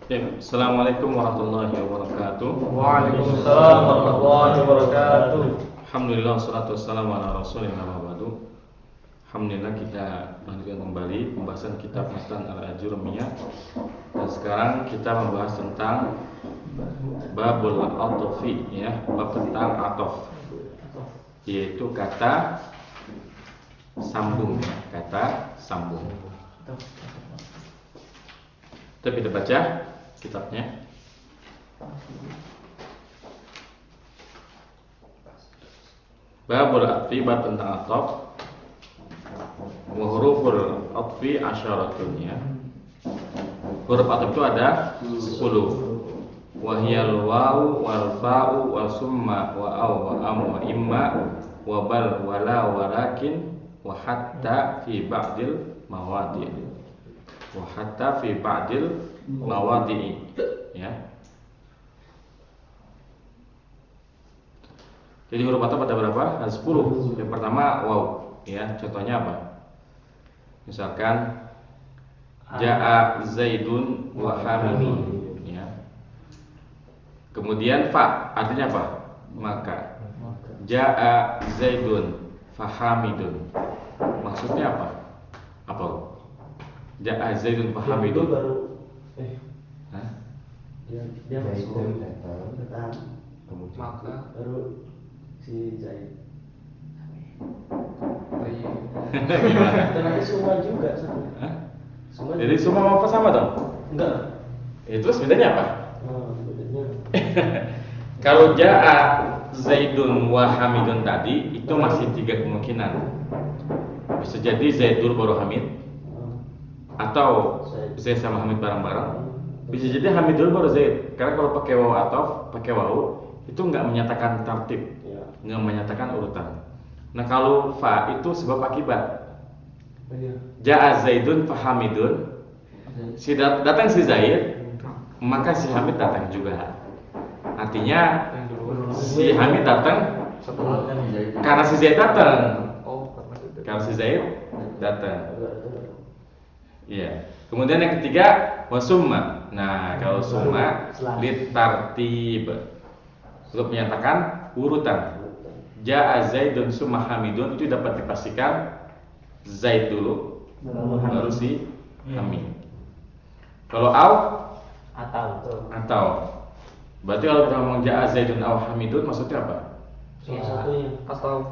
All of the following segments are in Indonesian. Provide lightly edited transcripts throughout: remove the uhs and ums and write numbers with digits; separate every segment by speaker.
Speaker 1: Ya, Assalamualaikum warahmatullahi wabarakatuh.
Speaker 2: Waalaikumsalam warahmatullahi wabarakatuh.
Speaker 1: Alhamdulillah, wassalatu wassalamu ala rasulillah wa ba'du. Alhamdulillah, kita lanjutkan kembali pembahasan kitab Matan al-Ajurumiyah. Dan sekarang kita membahas tentang babul atofi, ya, bab tentang atof, yaitu kata sambung, ya, kata sambung. Kita baca kitabnya. Babul atfi, bab tentang atof. Wa huruful atfi asyaratun, ya. Huruf atf itu ada 10. Wa hiyal wawu wal fa'u wa summa wa aw wa am wa imma wa bal wa la walakin wa hatta fi ba'dil mawadi'. Wa hatta fi ba'dil mawadi', ya. Jadi huruf atf ada berapa? Ada 10. Yang pertama waw, ya. Contohnya apa? Misalkan Ja'a Zaidun wa Hamidun, ya. Kemudian fa, artinya apa? Maka. Ja'a Zaidun fa Hamidun. Maksudnya apa? Apa? Ja'a Zaidun fa Hamidun. Hah?
Speaker 2: Dia masuk datang,
Speaker 3: Maka
Speaker 2: baru si Zaid.
Speaker 1: Gimana?
Speaker 2: Dan nanti semua juga sama.
Speaker 1: Hah?
Speaker 2: Semua.
Speaker 1: Jadi semua apa sama dong?
Speaker 2: Enggak.
Speaker 1: Terus bedanya apa?
Speaker 2: Bedanya.
Speaker 1: Kalau Ja'a Zaidun wa Hamidun tadi itu masih 3 kemungkinan. Bisa jadi Zaid dulu baru Hamid, atau Zaid sama Hamid bareng-bareng. Bisa jadi Hamid dulu baru Zaid. Karena kalau pakai waw atau pakai waw itu nggak menyatakan tartib, nggak menyatakan urutan. Nah kalau fa itu sebab akibat. Ja'a Zaidun fa Hamidun. Datang si Zaid, maka si Hamid datang juga. Artinya si Hamid datang karena si Zaid datang. Karena si Zaid datang. Iya. Kemudian yang ketiga wasumma. Nah, kalau summa litartib, untuk menyatakan urutan. Ja'a Zaidun summa Hamidun itu dapat dipastikan Zaid dulu baru si Hamid. Kalau atau berarti kalau kita ngomong Ja'a Zaidun aw Hamidun maksudnya apa?
Speaker 2: Salah satunya.
Speaker 3: atau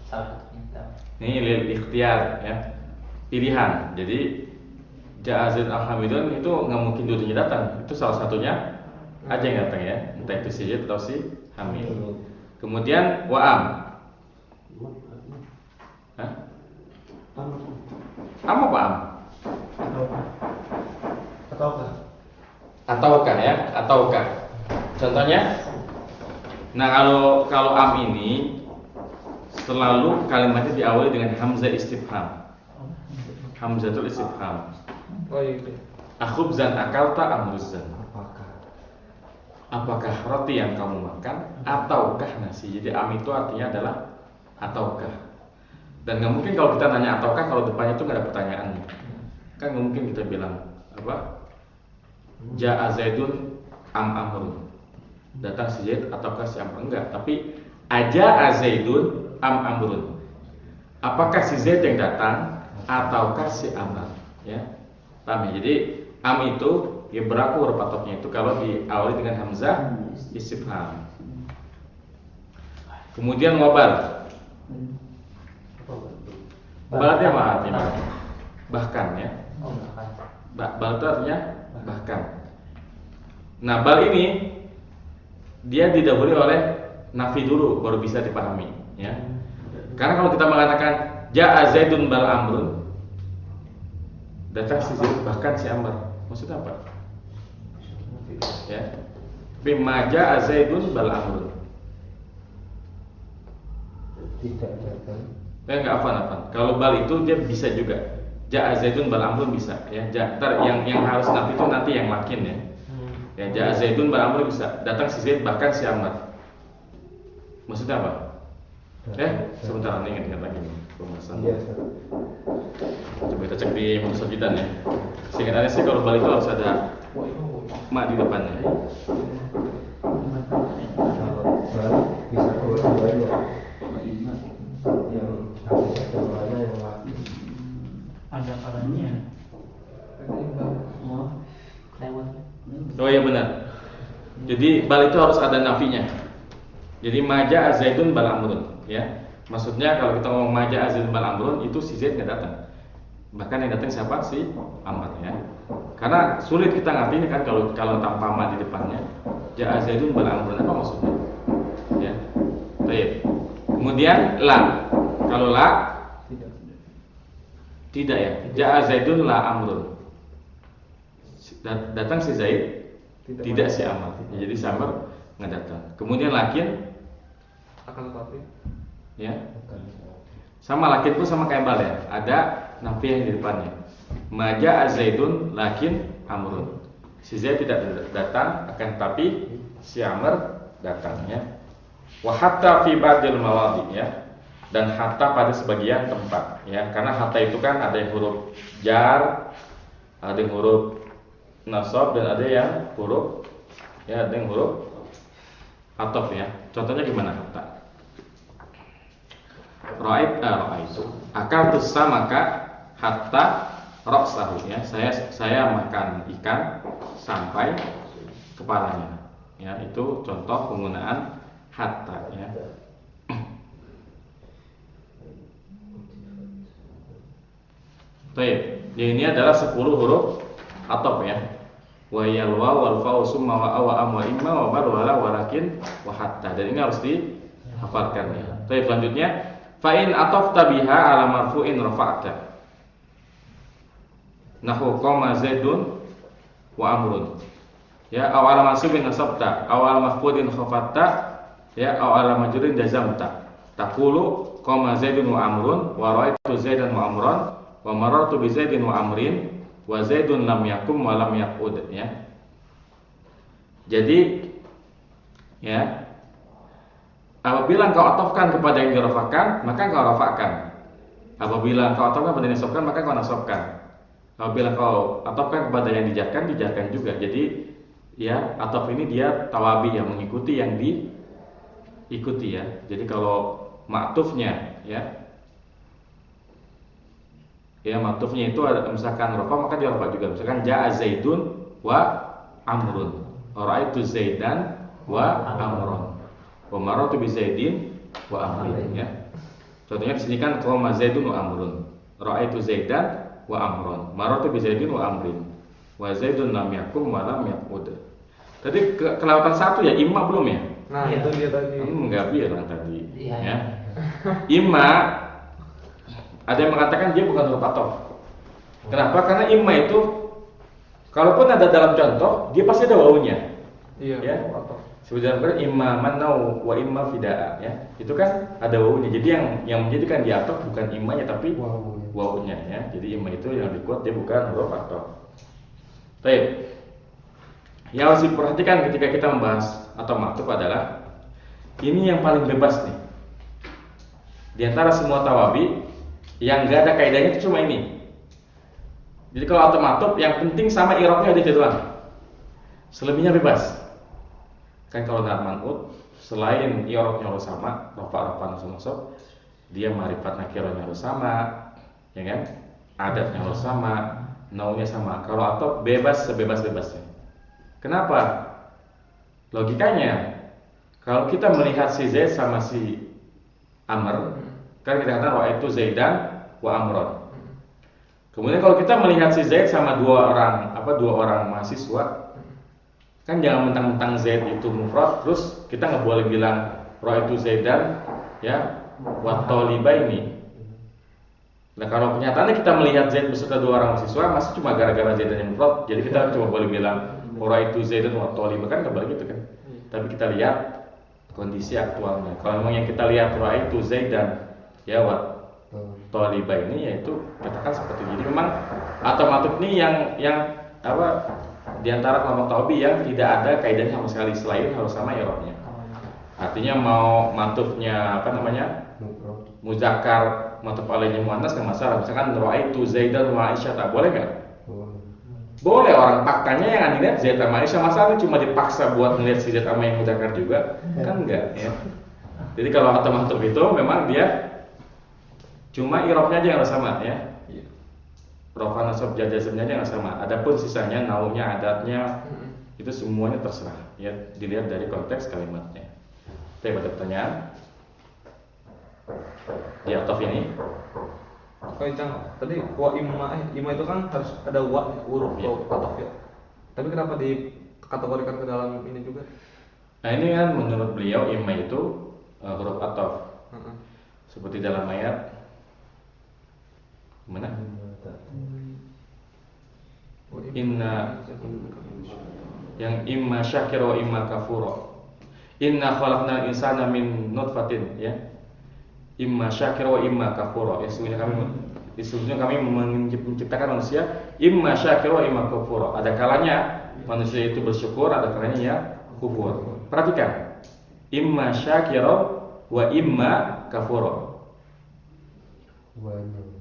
Speaker 4: Salah satunya.
Speaker 1: Ini lil ikhtiar, ya. Pilihan. Jadi Ja'a Zaidun aw Hamidun itu nggak mungkin dua-duanya datang. Itu salah satunya aja yang datang, ya. Entah itu si Zaid atau si Hamid. Kemudian wa'am. Hah? Am apa am? Ataukah, ya? Ataukah? Contohnya? Nah, kalau am ini selalu kalimatnya diawali dengan hamzah istifham. Hamzatul istifham.
Speaker 3: oh iya.
Speaker 1: Akhubzan akalta amruzan. Apakah roti yang kamu makan ataukah nasi? Jadi am itu artinya adalah ataukah. Dan nggak mungkin kalau kita nanya ataukah kalau depannya itu nggak ada pertanyaannya. Kan nggak mungkin kita bilang apa? Ja'a Zaidun am amrun. Datang si Zaid ataukah si Amr? Enggak. Tapi aja Zaidun am amrun. Apakah si Zaid yang datang ataukah si Amr? Ya. Paham ya? Jadi am itu ya berlaku huruf atofnya itu kalau diawali dengan hamzah istifham. Kemudian wabal. Bal itu apa artinya? Bahkan, ya. Bal itu artinya bahkan. Nah, bal ini dia didahului oleh nafi dulu baru bisa dipahami, ya. Karena kalau kita mengatakan Ja'a Zaidun bal amrun, datang si Zaid bahkan si Amr. Maksudnya apa? Ya. Bima Ja'a Zaidun bal amrun.
Speaker 2: Tidak datang.
Speaker 1: Enggak apa. Kalau bal itu dia bisa juga. Ja'a Zaidun bal amrun bisa, ya. Ntar yang harus nafi itu nanti yang makin, ya. Ya, Ja'a Zaidun bal amrun bisa. Datang si Zaid bahkan si Amr. Maksudnya apa? Sebentar, ingat lagi. pembahasan.
Speaker 2: Iya, Ustaz.
Speaker 1: Coba kita cek di Musajidan ya. Seingat sih kalau balik itu harus ada ma di depannya.
Speaker 2: Kalau balik bisa keluar banyak. Yang habis ada mana yang laki.
Speaker 4: Ada kalanya. Oh, lewat.
Speaker 1: Oh iya benar. Jadi bal itu harus ada nafinya. Jadi maja Zaidun bal amrun, ya. Maksudnya kalau kita ngomong maja Zaidun bal amrun itu si Zaid nggak datang. Bahkan yang datang siapa si Amr ya. Karena sulit kita ngerti kan kalau tanpa ma di depannya. Ja Zaidun bal amrun apa maksudnya? Ya. Baik. Kemudian la. Kalau la tidak ya. Ja Zaidun la amrun. Datang si Zaid, tidak si Amr. Ya, jadi si Amr nggak datang. Kemudian lakin
Speaker 3: Akan tetapi.
Speaker 1: ya. Sama lakin pun sama kayak bal ya. Ada nafi yang di depannya. Maja Zaidun lakin Amrun. Si Zaid tidak datang, akan tetapi si Amr datang ya. Wa hatta fi ba'dil mawadhi ya. Dan hatta pada sebagian tempat ya. Karena hatta itu kan ada yang huruf jar, ada yang huruf nasab dan ada yang huruf ya, ada yang huruf ataf ya. Contohnya gimana hatta? Ra'aitu akaltu samaka hatta ra'sahu ya. Saya makan ikan sampai kepalanya. Ya, itu contoh penggunaan hatta ya. Baik, ini adalah 10 huruf ataf ya. Wa yal waw wal fa summa wa aw am wa imma wa bar wala walakin wa hatta. Dan ini harus dihafalkan ya. Baik, selanjutnya fa in atafta biha ala marfu'in rafa'ta. Nahu qama Zaidun wa amrun. Ya, aw ala mansubin nasabta, aw ala maf'ulin khafatta, ya, aw ala majrurin jazamta. Taqulu qama Zaidun wa amrun wa ra'aitu Zaidan wa amran wa marartu bi Zaidin wa amrin wa Zaidun lam yakum wa lam yaqud ya. Jadi ya, apabila engkau atofkan kepada yang dirafa'kan, maka engkau rafa'kan. Apabila engkau atofkan kepada yang nasabkan, maka engkau nasabkan. Apabila engkau atofkan kepada yang dijarkan, dijarkan juga. Jadi ya, atof ini dia tawabi yang mengikuti yang diikuti ya. Jadi kalau ma'tufnya ya ma'tufnya itu ada, misalkan rafa maka dia rafa juga. Misalkan ja'a Zaidun wa amrun. Ra'aitu Zaidan wa amrun. Wa marartu bi Zaidin wa amrin ya. Contohnya di sini kan qama Zaidun wa amrun. Ra'aitu Zaidan wa amrun. Marartu bi Zaidin wa amrin. Wa Zaidun lam yakum wa lam yaqud. Tadi kelewatan satu ya, imma belum ya?
Speaker 3: Nah,
Speaker 4: Iya.
Speaker 3: itu dia tadi.
Speaker 1: Enggak bilang tadi.
Speaker 4: Iya.
Speaker 1: Ya. Imma ada yang mengatakan dia bukan huruf ataf. Kenapa? Karena imma itu kalaupun ada dalam contoh, dia pasti ada wawunya.
Speaker 3: Iya.
Speaker 1: Ya.
Speaker 3: Atau.
Speaker 1: Sebenarnya imma manau wa imma fidaa ya. Itu kan ada wawunya. Jadi yang menjadikan dia ataf bukan immanya tapi wawunya ya. Jadi imma itu yang dikuat dia bukan huruf ataf. Baik. Yang harus diperhatikan ketika kita membahas atau maktub adalah ini yang paling bebas nih. Di antara semua tawabi yang enggak ada kaidahnya itu cuma ini. Jadi kalau atau yang penting sama i'rabnya ada doang. Selebihnya bebas. Kan kalau nar man'ut selain i'rabnya harus sama, rafa nasab, dia ma'rifat nakirahnya harus sama, ya kan? Adatnya harus sama, naunya sama. Kalau atau bebas sebebas-bebasnya. Kenapa? Logikanya kalau kita melihat si Zaid sama si Amr, kan kita katakan ra'aitu Zaidan wa Amron. Kemudian kalau kita melihat si Zaid sama dua orang mahasiswa, kan jangan mentang-mentang Zaid itu mufrad terus kita nggak boleh bilang ra'aitu Zaidan ya wa talibaini. Nah, kalau kenyataannya kita melihat Zaid beserta dua orang mahasiswa, masih cuma gara-gara Zaidan yang mufrad, jadi kita cuma boleh bilang ra'aitu Zaidan wa taliba, kan nggak boleh gitu kan. Tapi kita lihat kondisi aktualnya. Kalau memang yang kita lihat ra'aitu Zaidan ya wa taliba ini, yaitu katakan seperti ini. Jadi memang atau ini yang apa di antara kelompok tawabi yang tidak ada kaidahnya sama sekali selain harus sama i'rabnya. Artinya mau matufnya apa namanya? Muzakkar matuf alaihnya muannas nggak masalah. Misalkan ra'aitu Zaidan wa Aisyah, tak boleh nggak?
Speaker 2: Boleh.
Speaker 1: Boleh, orang faktanya yang dilihat Zaid sama Aisyah, masalah cuma dipaksa buat melihat si Zaid sama yang mudzakkar juga, kan enggak ya. Jadi kalau atau matuf itu memang dia cuma irofnya aja yang harus sama ya. Rofa nasab jar jazmnya aja yang harus sama. Adapun sisanya naunya, adatnya itu semuanya terserah ya, dilihat dari konteks kalimatnya. Oke, pada pertanyaan di ataf ini.
Speaker 3: Oh, Cang, tadi wa imma itu kan harus ada wa huruf
Speaker 1: Iya.
Speaker 3: ataf ya. Tapi kenapa dikategorikan ke dalam ini juga?
Speaker 1: Nah ini kan menurut beliau imma itu huruf ataf.
Speaker 3: Heeh.
Speaker 1: Seperti dalam ayat mana? Inna yang imma syakir wa imma kafura. Inna khalaqnal insana min nutfatin ya. Imma syakir wa imma kafura. Sesungguhnya kami menciptakan manusia imma syakir wa imma kafura. Ada kalanya manusia itu bersyukur, ada kalanya ya kufur. Perhatikan. Imma syakir wa imma kafura.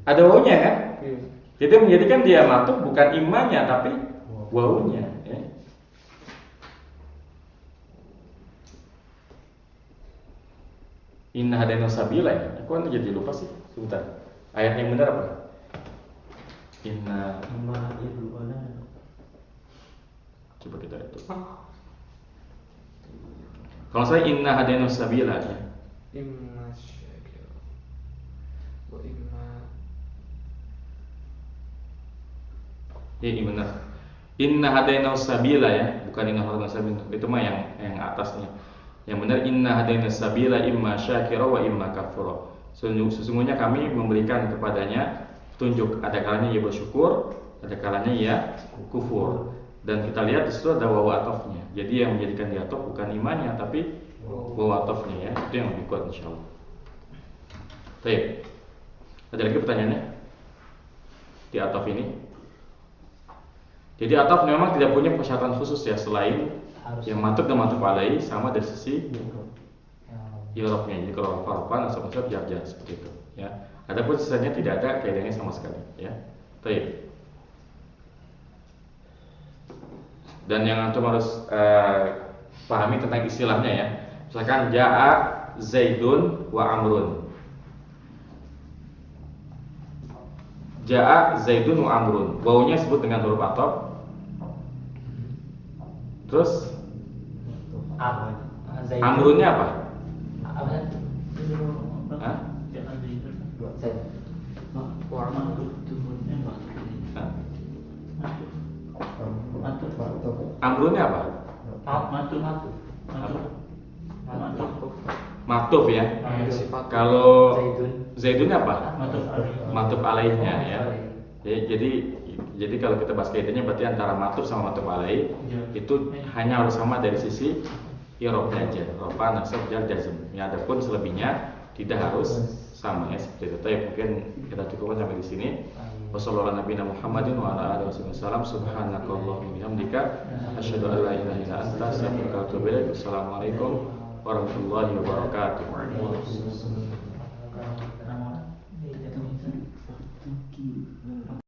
Speaker 1: Ada wawunya kan?
Speaker 3: Iya.
Speaker 1: Jadi menjadikan dia matuf bukan imanya tapi wawunya ya. Inna hadaina sabila ya. Aku kan jadi lupa sih. Sebentar. Ayat yang benar apa? Inna. Coba kita lihat. Kalau saya inna hadaina sabila ya.
Speaker 3: Imma syakir wa imma
Speaker 1: Ini benar. Inna hadaina sabila ya, bukan inna hadaina sabila. Itu mah yang atasnya. Yang benar inna hadaina sabila imma syakira wa imma kafura. Sesungguhnya kami memberikan kepadanya petunjuk. Ada kalanya ia bersyukur, ada kalanya ia kufur. Dan kita lihat di situ ada wawu atofnya. Jadi yang menjadikan dia atof bukan imannya tapi wawu atofnya ya. Itu yang lebih kuat insyaallah. Baik. Ada lagi pertanyaannya? Di ataf ini. Jadi ataf memang tidak punya persyaratan khusus ya selain yang matuf dan matuf alaih sama dari sisi irofnya. Jadi kalau farfan atau masuk jar seperti itu ya. Adapun sisanya tidak ada kaidahnya sama sekali ya. Baik. Dan yang antum harus pahami tentang istilahnya ya. Misalkan ja'a Zaidun wa Amrun. Ja'a Zaidun wa Amrun. Wawunya disebut dengan huruf ataf. Terus Amrunnya apa? Hah? Amrunnya apa? Matuf ya. Kalau Zaidunnya apa? Matuf alaihnya ya. Jadi kalau kita bahas kaitannya berarti antara matuf sama matuf alaih itu hanya harus sama dari sisi irobnya aja. Rofa, nasab, jar, jazm. Ya, adapun selebihnya tidak harus sama ya seperti itu. Tapi mungkin kita cukupkan sampai di sini. Wassallallahu nabiyana Muhammadin wa ala alihi wasallam. Subhanakallahumma wa bihamdika asyhadu an la ilaha illa anta astaghfiruka wa atubu ilaik. Assalamualaikum warahmatullahi wabarakatuh.